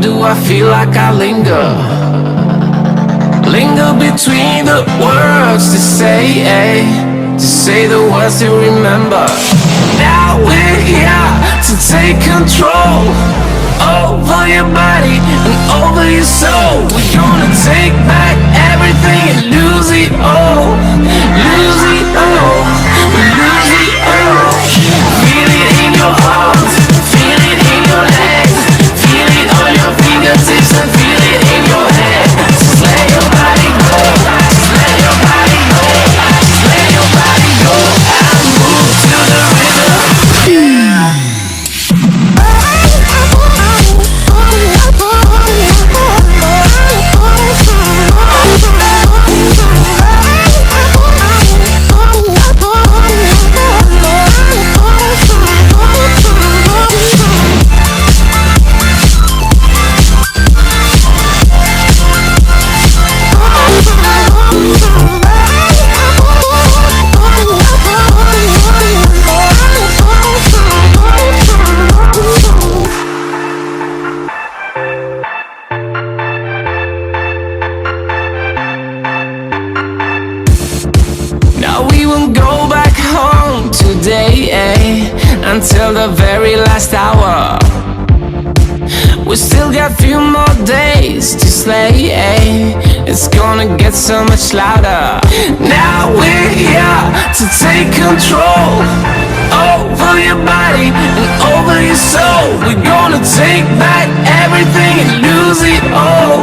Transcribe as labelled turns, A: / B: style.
A: do I feel like I linger? Linger between the words to say the words to remember. Now we're here to take control over your body and over your soul. We're gonna take back everything and lose it all. Lose it all. Lose it all. Feel it in your heart, feel it in your legs, feel it on your fingertips and feel it in your head. Just let your body go, just let your body go, just let your body go and move to the rhythm. Until the very last hour. We still got few more days to slay. It's gonna get so much louder. Now we're here to take control over your body and over your soul. We're gonna take back everything and lose it all.